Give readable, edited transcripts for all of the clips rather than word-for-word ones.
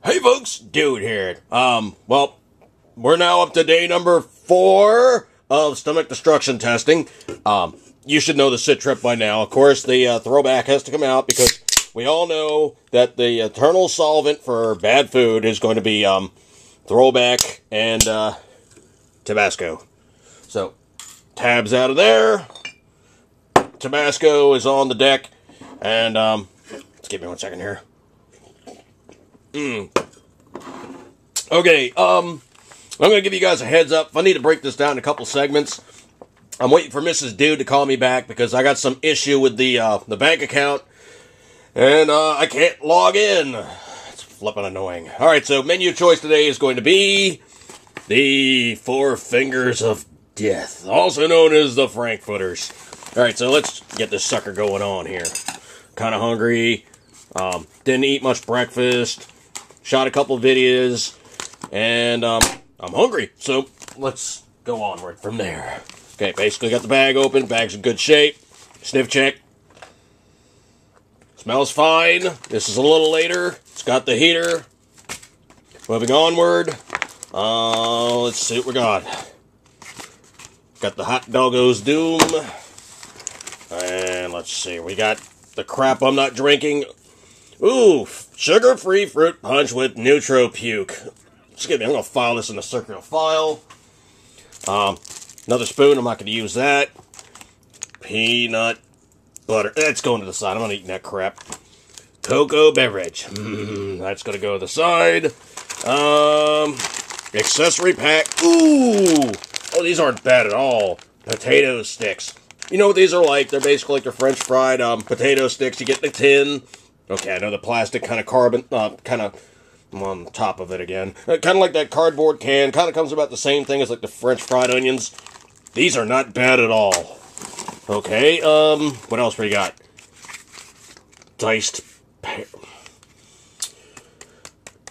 Hey folks, Dude here. Well, we're now up to day number 4 of stomach destruction testing. You should know the sit trip by now. Of course, the throwback has to come out because we all know that the eternal solvent for bad food is going to be throwback and Tabasco. So, tabs out of there. Tabasco is on the deck, and let's give me 1 second here. Okay, I'm going to give you guys a heads up. If I need to break this down in a couple segments, I'm waiting for Mrs. Dude to call me back because I got some issue with the bank account, and I can't log in. It's flipping annoying. Alright, so menu choice today is going to be the 4 Fingers of Death, also known as the Frankfurters. Alright, so let's get this sucker going on here. Kind of hungry. Didn't eat much breakfast. Shot a couple videos. And I'm hungry. So let's go onward from there. Okay, basically got the bag open. Bag's in good shape. Sniff check. Smells fine. This is a little later. It's got the heater. Moving onward. Let's see what we got. Got the Hot Doggo's Doom. And let's see. We got the crap I'm not drinking. Ooh, sugar-free fruit punch with neutro puke. Excuse me, I'm going to file this in a circular file. Another spoon, I'm not going to use that. Peanut butter. That's going to the side. I'm not eating that crap. Cocoa beverage. That's going to go to the side. Accessory pack. Ooh! Oh, these aren't bad at all. Potato sticks. You know what these are like? They're basically like the French fried potato sticks. You get the tin. Okay, I know the plastic kind of carbon, kind of on top of it again. Kind of like that cardboard can. Kind of comes about the same thing as like the French fried onions. These are not bad at all. Okay, what else we got? Diced pear.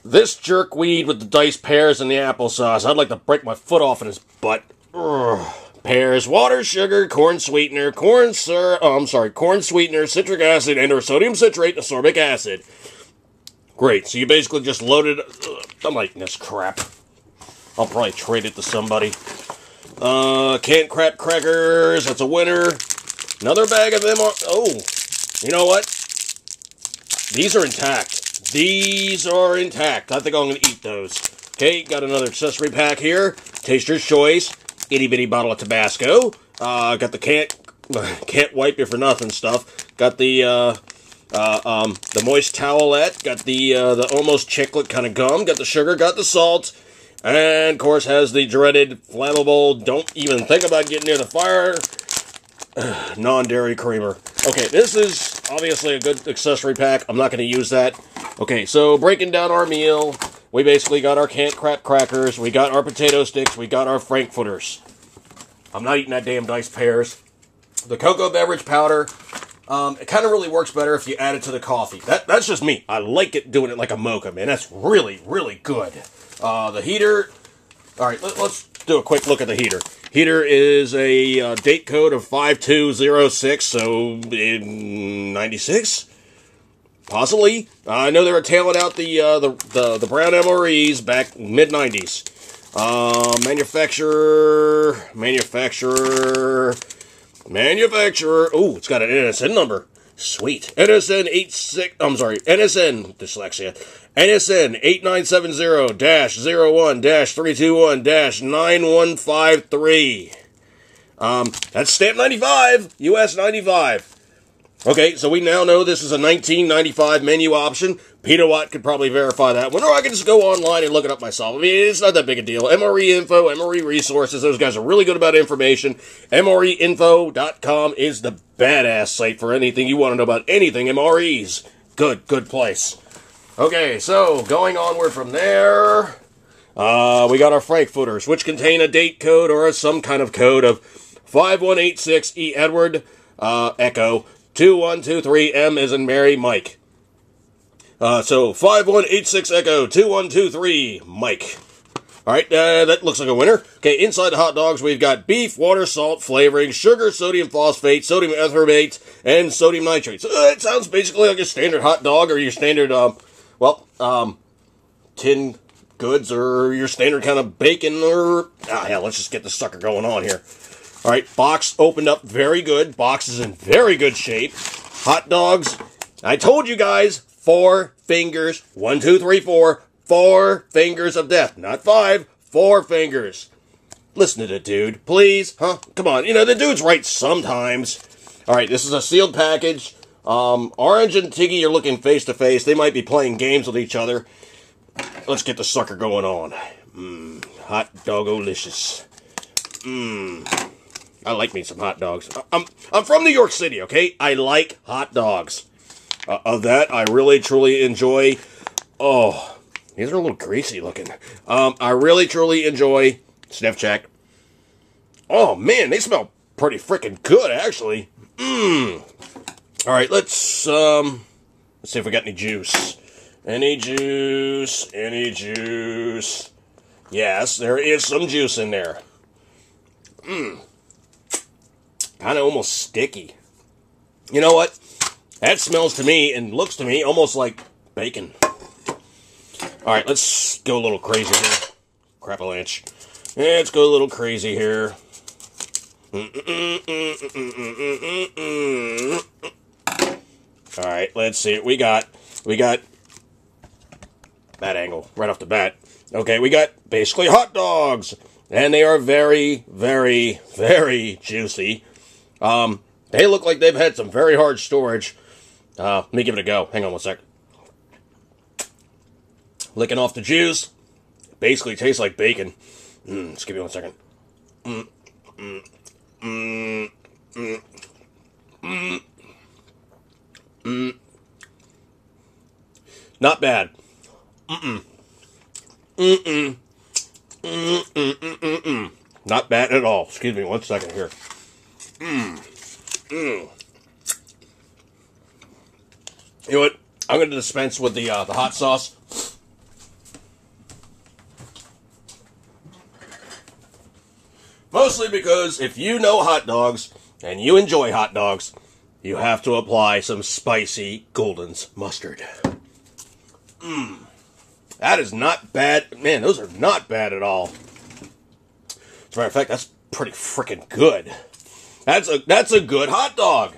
This jerkweed with the diced pears and the applesauce. I'd like to break my foot off in his butt. Ugh. Pears, water, sugar, corn sweetener, corn sweetener, citric acid, and or sodium citrate, ascorbic acid. Great, so you basically just loaded... I'm liking this crap. I'll probably trade it to somebody. Canned crap crackers, that's a winner. Another bag of them. Oh, you know what? These are intact. These are intact. I think I'm going to eat those. Okay, got another accessory pack here. Taster's choice. Itty bitty bottle of Tabasco. Got the can't wipe you for nothing stuff. Got the moist towelette. Got the almost chiclet kind of gum. Got the sugar. Got the salt. And of course has the dreaded flammable. Don't even think about getting near the fire. Non-dairy creamer. Okay, this is obviously a good accessory pack. I'm not going to use that. Okay, so breaking down our meal. We basically got our canned crap crackers, we got our potato sticks, we got our Frankfurters. I'm not eating that damn diced pears. The cocoa beverage powder, it kind of really works better if you add it to the coffee. That's just me. I like it doing it like a mocha, man. That's really, really good. The heater, alright, let's do a quick look at the heater. Heater is a date code of 5206, so in 96? Possibly. I know they were tailing out the brown MREs back mid-90s. Manufacturer. Ooh, it's got an NSN number. Sweet. NSN dyslexia. NSN 8970-01-321-9153. That's stamp 95. US 95. Okay, so we now know this is a 1995 menu option. Peter Watt could probably verify that one, or I can just go online and look it up myself. I mean, it's not that big a deal. MRE Info, MRE Resources, those guys are really good about information. MREinfo.com is the badass site for anything you want to know about anything MREs. Good place. Okay, so going onward from there, we got our Frankfurters, which contain a date code or some kind of code of 5186 E Edward Echo 2123 M as in Mary Mike. So 5186 Echo 2123 Mike. Alright, that looks like a winner. Okay, inside the hot dogs we've got beef, water, salt, flavoring, sugar, sodium phosphate, sodium ethorbate, and sodium nitrate. So it sounds basically like a standard hot dog or your standard tin goods or your standard kind of bacon or... hell, let's just get this sucker going on here. Alright, box opened up very good. Box is in very good shape. Hot dogs. I told you guys, 4 fingers. 1, 2, 3, 4. 4 fingers of death. Not 5. 4 fingers. Listen to the dude, please. Huh? Come on. You know, the dude's right sometimes. Alright, this is a sealed package. Orange and Tiggy are looking face to face. They might be playing games with each other. Let's get the sucker going on. Hot dog-olicious. I like me some hot dogs. I'm from New York City, okay? I like hot dogs. Of that, I really, truly enjoy... Oh, these are a little greasy looking. I really, truly enjoy... Sniff check. Oh, man, they smell pretty freaking good, actually. Alright, let's see if we got any juice. Any juice? Any juice? Yes, there is some juice in there. Kind of almost sticky. You know what? That smells to me and looks to me almost like bacon. Alright, let's go a little crazy here. Crap-a-lanch. Let's go a little crazy here. Alright, let's see. We got bad angle right off the bat. Okay, we got basically hot dogs. And they are very, very, very juicy. They look like they've had some very hard storage. Let me give it a go. Hang on one sec. Licking off the juice. Basically tastes like bacon. Just give me 1 second. Not bad. Not bad at all. Excuse me 1 second here. You know what? I'm going to dispense with the hot sauce. Mostly because if you know hot dogs and you enjoy hot dogs, you have to apply some spicy Golden's mustard. That is not bad. Man, those are not bad at all. As a matter of fact, that's pretty freaking good. That's a good hot dog.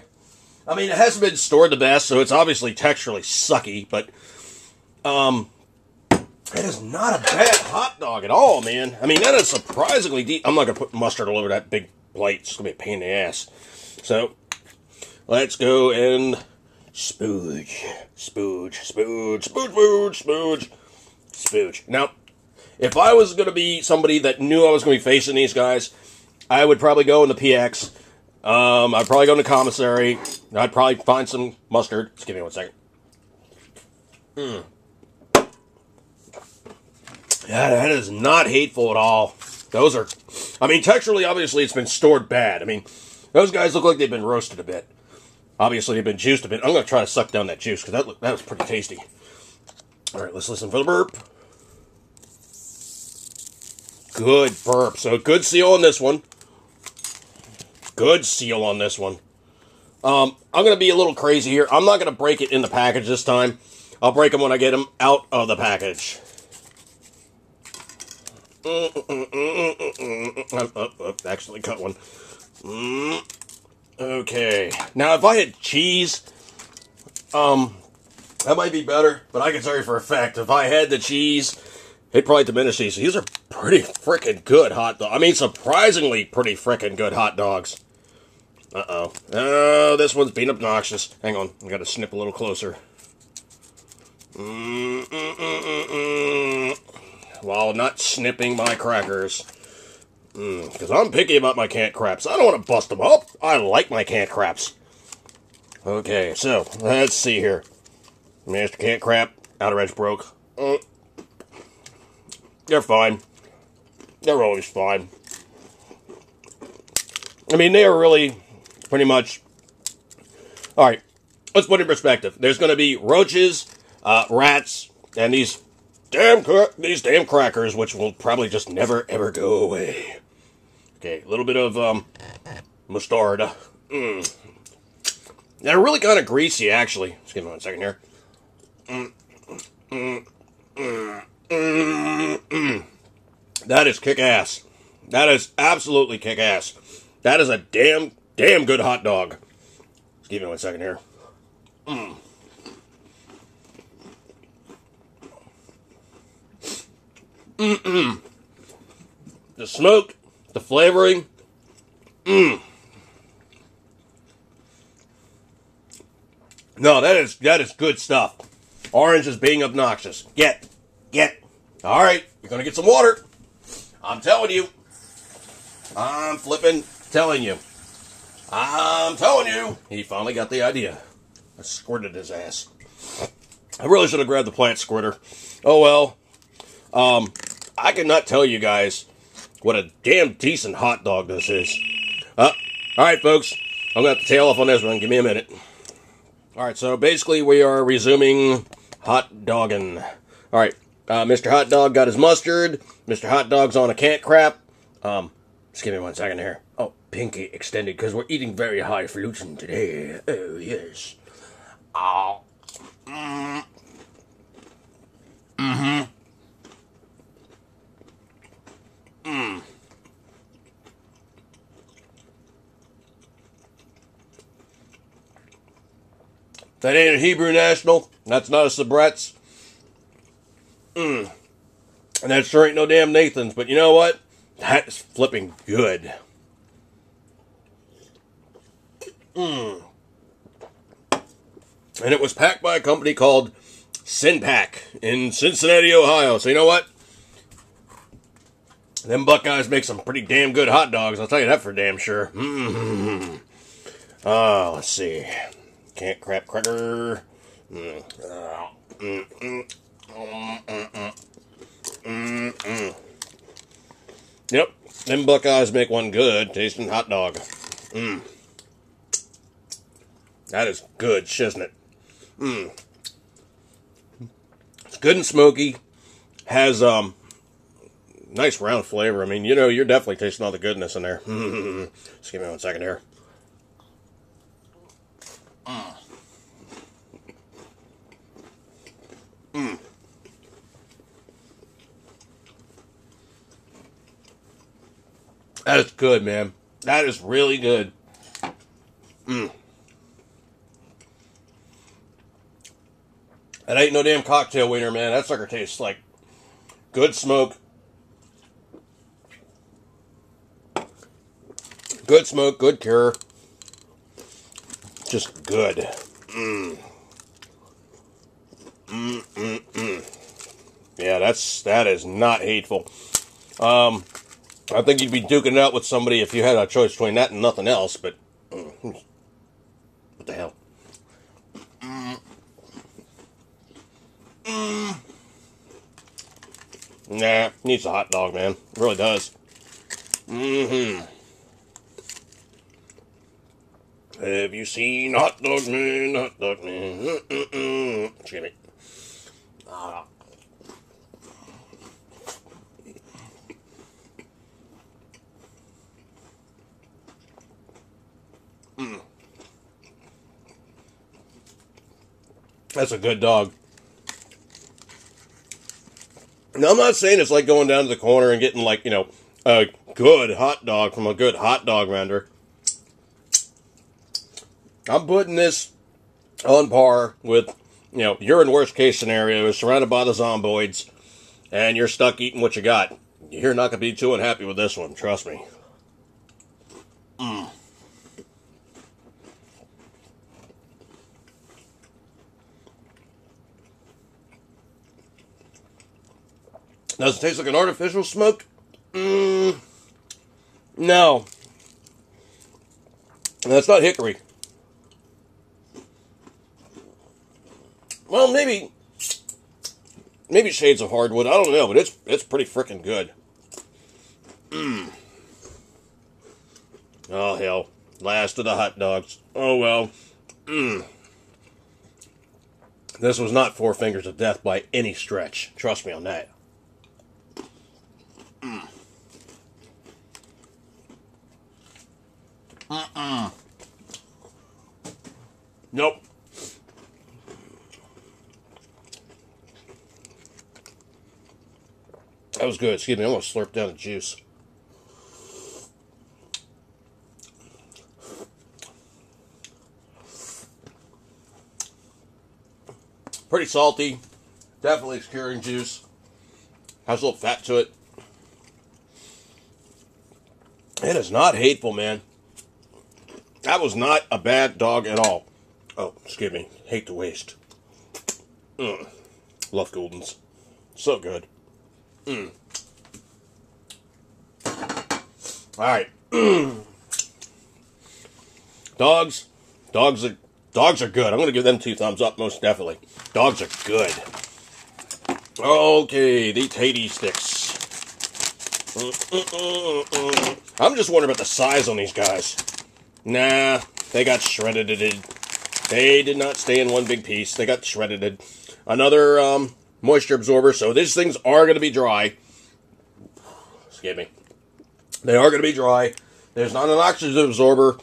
I mean, it hasn't been stored the best, so it's obviously texturally sucky, but it is not a bad hot dog at all, man. I mean, that is surprisingly deep. I'm not going to put mustard all over that big plate. It's going to be a pain in the ass. So, let's go and spooge. Now, if I was going to be somebody that knew I was going to be facing these guys, I would probably go in the PX. I'd probably go in the commissary. I'd probably find some mustard. Just give me 1 second. Yeah, that is not hateful at all. Those are... I mean, texturally, obviously, it's been stored bad. I mean, those guys look like they've been roasted a bit. Obviously, they've been juiced a bit. I'm going to try to suck down that juice, because that was pretty tasty. Alright, let's listen for the burp. Good burp. So, good seal on this one. Good seal on this one. I'm going to be a little crazy here. I'm not going to break it in the package this time. I'll break them when I get them out of the package. Actually cut one. Okay. Now, if I had cheese, that might be better, but I can tell you for a fact, if I had the cheese, it'd probably diminish these. These are pretty freaking good hot dogs. I mean, surprisingly pretty freaking good hot dogs. Uh-oh. Oh, this one's being obnoxious. Hang on, I gotta snip a little closer. While not snipping my crackers. Because I'm picky about my canned craps. I don't want to bust them up. I like my canned craps. Okay, so, let's see here. Master canned crap. Outer edge broke. They're fine. They're always fine. I mean, they are really pretty much... Alright, let's put it in perspective. There's going to be roaches, rats, and these damn crackers, which will probably just never, ever go away. Okay, a little bit of mustard. They're really kind of greasy, actually. Just give me 1 second here. That is kick-ass. That is absolutely kick-ass. That is a damn good hot dog. Just give me 1 second here. The smoke, the flavoring. No, that is good stuff. Orange is being obnoxious. Get. All right, you're gonna get some water. I'm telling you. I'm flipping telling you. I'm telling you. He finally got the idea. I squirted his ass. I really should have grabbed the plant squirter. Oh well. I cannot tell you guys what a damn decent hot dog this is. Alright, folks. I'm going to have to tail off on this one. Give me a minute. Alright, so basically we are resuming hot dogging. Alright, Mr. Hot Dog got his mustard. Mr. Hot Dog's on a can't crap. Just give me 1 second here. Oh, pinky extended because we're eating very highfalutin today. Oh, yes. Oh. That ain't a Hebrew National. That's not a Sabret's. And that sure ain't no damn Nathan's. But you know what? That is flipping good. And it was packed by a company called Sinpack in Cincinnati, Ohio. So you know what? Them Buckeyes make some pretty damn good hot dogs. I'll tell you that for damn sure. Oh, let's see. Can't crap cracker. Yep, them Buckeyes make one good tasting hot dog. That is good, isn't it? It's good and smoky. Has nice round flavor. I mean, you know, you're definitely tasting all the goodness in there. Just give me 1 second here. That is good, man. That is really good. That ain't no damn cocktail wiener, man. That sucker tastes like good smoke. Good smoke, good cure. Just good. Yeah, that is not hateful. I think you'd be duking it out with somebody if you had a choice between that and nothing else, but what the hell? Nah, needs a hot dog, man. It really does. Have you seen Hot Dog Man? Hot Dog Man. Excuse me. That's a good dog. Now, I'm not saying it's like going down to the corner and getting, like, you know, a good hot dog from a good hot dog vendor. I'm putting this on par with, you know, you're in worst case scenario, surrounded by the zomboids, and you're stuck eating what you got. You're not going to be too unhappy with this one, trust me. Does it taste like an artificial smoked? No. That's not hickory. Well, maybe shades of hardwood. I don't know, but it's pretty freaking good. Oh, hell. Last of the hot dogs. Oh, well. This was not Four Fingers of Death by any stretch. Trust me on that. Nope. That was good. Excuse me, I'm going to slurp down the juice. Pretty salty. Definitely curing juice. Has a little fat to it. It is not hateful, man. That was not a bad dog at all. Oh, excuse me. Hate to waste. Love Goldens. So good. Alright. Dogs are good. I'm going to give them 2 thumbs up, most definitely. Dogs are good. Okay, these Haiti sticks. I'm just wondering about the size on these guys. Nah, they got shredded. They did not stay in one big piece. They got shredded. Another moisture absorber, so these things are going to be dry. Excuse me. They are going to be dry. There's not an oxygen absorber.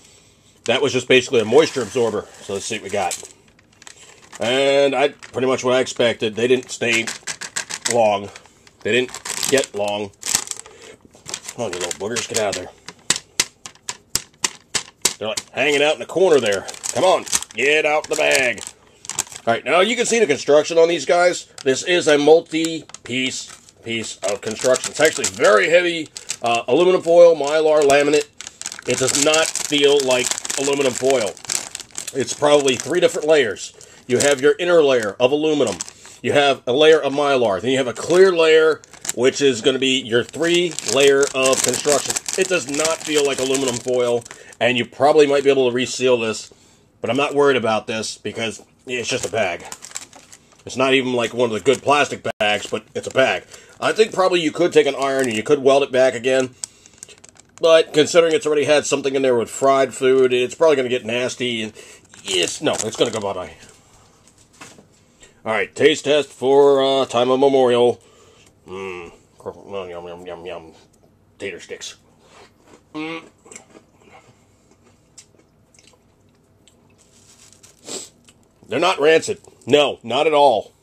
That was just basically a moisture absorber. So let's see what we got. And pretty much what I expected. They didn't stay long. They didn't get long. Come on, you little boogers, get out of there. They're like hanging out in the corner there. Come on, get out the bag. Alright, now you can see the construction on these guys. This is a multi-piece of construction. It's actually very heavy aluminum foil, mylar, laminate. It does not feel like aluminum foil. It's probably 3 different layers. You have your inner layer of aluminum. You have a layer of mylar. Then you have a clear layer, which is going to be your 3-layer of construction. It does not feel like aluminum foil, and you probably might be able to reseal this, but I'm not worried about this because it's just a bag. It's not even like one of the good plastic bags, but it's a bag. I think probably you could take an iron and you could weld it back again, but considering it's already had something in there with fried food, it's probably going to get nasty, and it's going to go bye-bye. Alright, taste test for time of memorial. Yum, yum, yum, yum. Tater sticks. They're not rancid. No, not at all.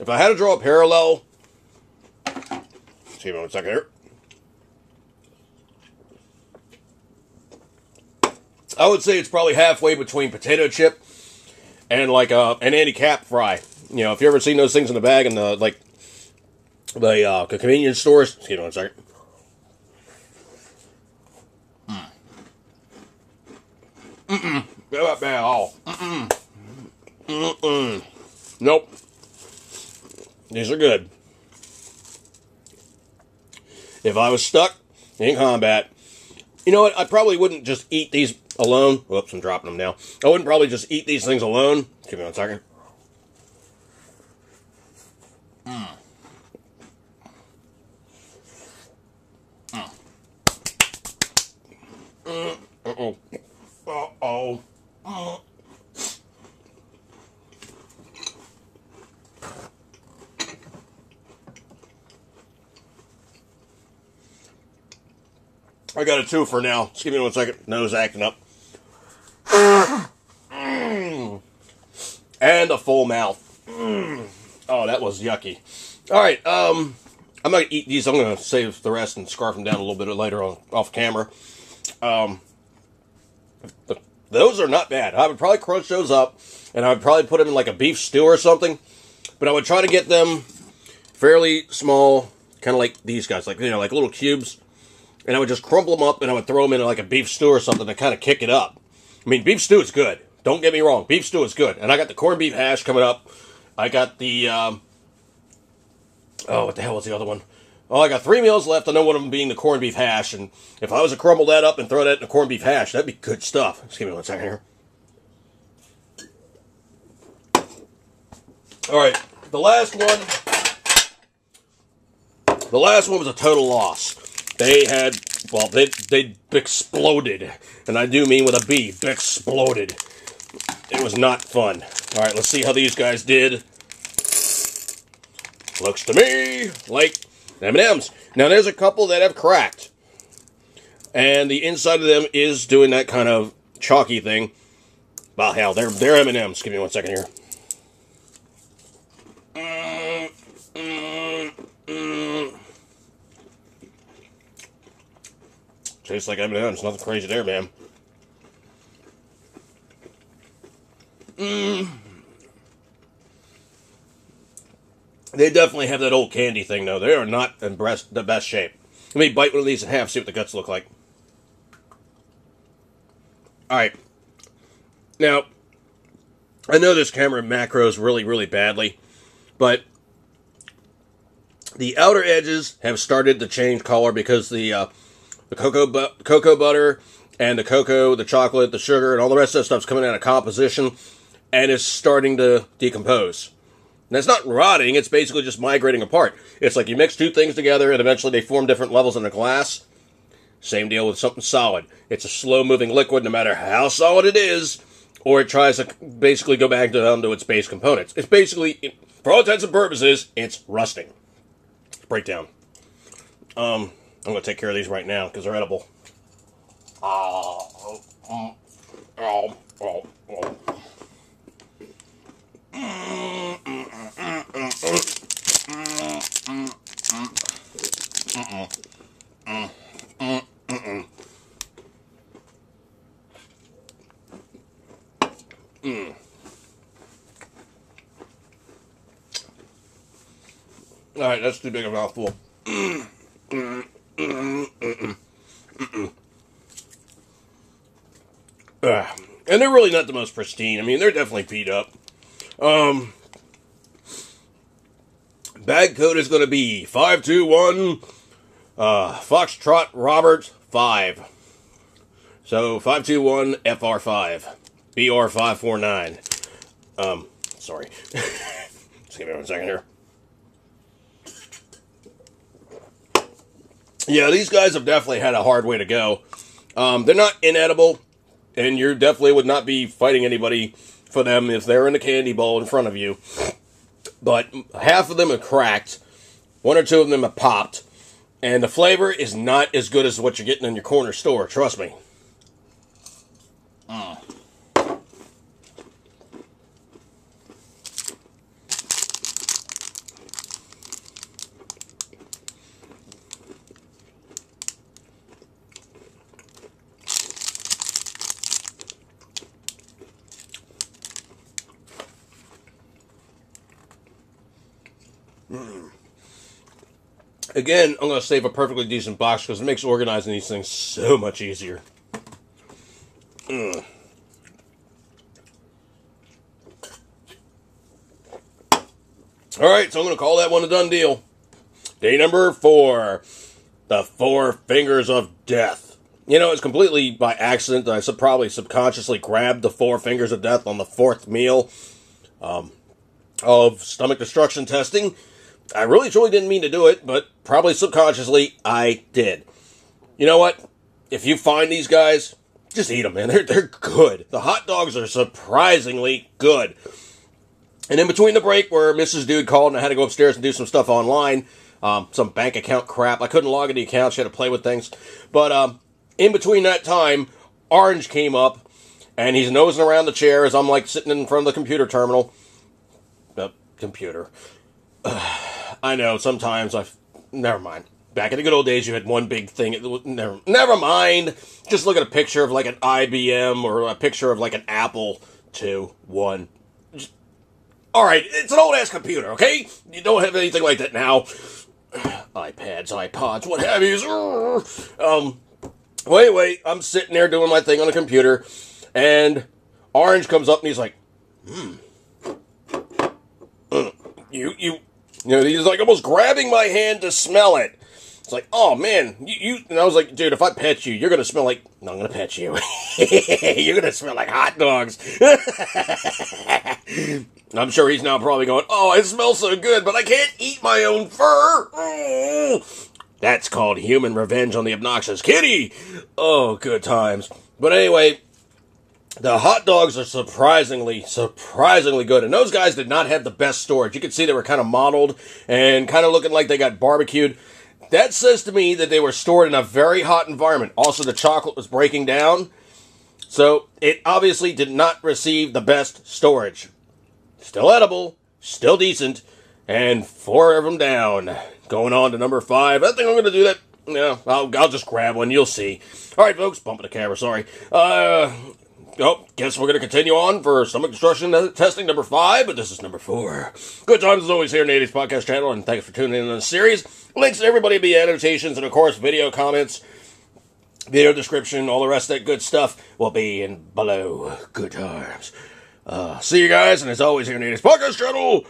If I had to draw a parallel, see me 1 second here. I would say it's probably halfway between potato chip and like an anti-cap fry. You know, if you ever seen those things in the bag in the the convenience stores. Excuse me 1 second. Not bad at all. Nope. These are good. If I was stuck in combat, you know what? I probably wouldn't just eat these alone. Whoops, I'm dropping them now. I wouldn't probably just eat these things alone. Give me 1 second. Uh-oh. Uh-oh. I got a 2 for now. Just give me 1 second. Nose acting up. And a full mouth. Oh, that was yucky. Alright, I'm not going to eat these. I'm going to save the rest and scarf them down a little bit later off camera. Those are not bad. I would probably crunch those up, and I would probably put them in like a beef stew or something. But I would try to get them fairly small, kind of like these guys, like, you know, like little cubes. And I would just crumple them up, and I would throw them in like a beef stew or something to kind of kick it up. I mean, beef stew is good. Don't get me wrong. Beef stew is good. And I got the corned beef hash coming up. I got the, oh, what the hell was the other one? Oh, I got 3 meals left. I know one of them being the corned beef hash. And if I was to crumble that up and throw that in the corned beef hash, that'd be good stuff. Just give me 1 second here. All right. The last one was a total loss. They had, well, they exploded. And I do mean with a B, exploded. It was not fun. All right, let's see how these guys did. Looks to me like M&M's. Now, there's a couple that have cracked. And the inside of them is doing that kind of chalky thing. Well, hell, they're M&M's. Give me 1 second here. Tastes like M&M's. Nothing crazy there, man. They definitely have that old candy thing, though. They are not in the best shape. Let me bite one of these in half, see what the guts look like. Alright. Now, I know this camera macros really, really badly, but the outer edges have started to change color because the cocoa butter and the cocoa, the chocolate, the sugar, and all the rest of that stuff's coming out of composition and is starting to decompose. And it's not rotting, it's basically just migrating apart. It's like you mix two things together and eventually they form different levels in the glass. Same deal with something solid. It's a slow-moving liquid no matter how solid it is, or it tries to basically go back down to its base components. It's basically, for all intents and purposes, it's rusting. Breakdown. I'm going to take care of these right now because they're edible. Alright, that's too big a mouthful. And they're really not the most pristine. I mean, they're definitely beat up. Bag code is going to be 521 Foxtrot Robert 5. So 521 FR5 BR549. Sorry. Just give me 1 second here. Yeah, these guys have definitely had a hard way to go. They're not inedible, and you definitely would not be fighting anybody for them if they're in a candy bowl in front of you. But half of them are cracked, one or two of them have popped, and the flavor is not as good as what you're getting in your corner store, trust me. Again, I'm going to save a perfectly decent box because it makes organizing these things so much easier. Alright, so I'm going to call that one a done deal. Day number 4. The 4 Fingers of Death. You know, it's completely by accident that I probably subconsciously grabbed the 4 Fingers of Death on the 4th meal of stomach destruction testing. I really truly didn't mean to do it, but probably subconsciously I did. You know what? If you find these guys, just eat them, man. They're good. The hot dogs are surprisingly good. And in between the break where Mrs. Dude called and I had to go upstairs and do some stuff online, some bank account crap. I couldn't log into the account. She had to play with things. But in between that time, Orange came up and he's nosing around the chair as I'm like sitting in front of the computer terminal. Computer. I know, sometimes never mind. Back in the good old days, you had one big thing. Never mind. Just look at a picture of like an IBM or a picture of like an Apple 2, 1. Alright, it's an old-ass computer, okay? You don't have anything like that now. iPads, iPods, what have you. Well, anyway, I'm sitting there doing my thing on the computer, and Orange comes up and he's like, You know, he's like almost grabbing my hand to smell it. It's like, oh man, and I was like, dude, if I pet you, you're gonna smell like, no, I'm gonna pet you. You're gonna smell like hot dogs. I'm sure he's now probably going, oh, it smells so good, but I can't eat my own fur. That's called human revenge on the obnoxious kitty. Oh, good times. But anyway, the hot dogs are surprisingly good. And those guys did not have the best storage. You could see they were kind of mottled and kind of looking like they got barbecued. That says to me that they were stored in a very hot environment. Also, the chocolate was breaking down. So it obviously did not receive the best storage. Still edible, still decent, and 4 of them down. Going on to number 5. I think I'm going to do that. Yeah, I'll just grab one. You'll see. All right, folks. Bumping the camera. Sorry. Guess we're going to continue on for stomach destruction testing number 5, but this is number 4. Good times as always here in the 80s Podcast channel, and thanks for tuning in on the series. Links to everybody be annotations, and of course, video comments, video description, all the rest of that good stuff will be in below. Good times. See you guys, and as always here in the 80s Podcast channel.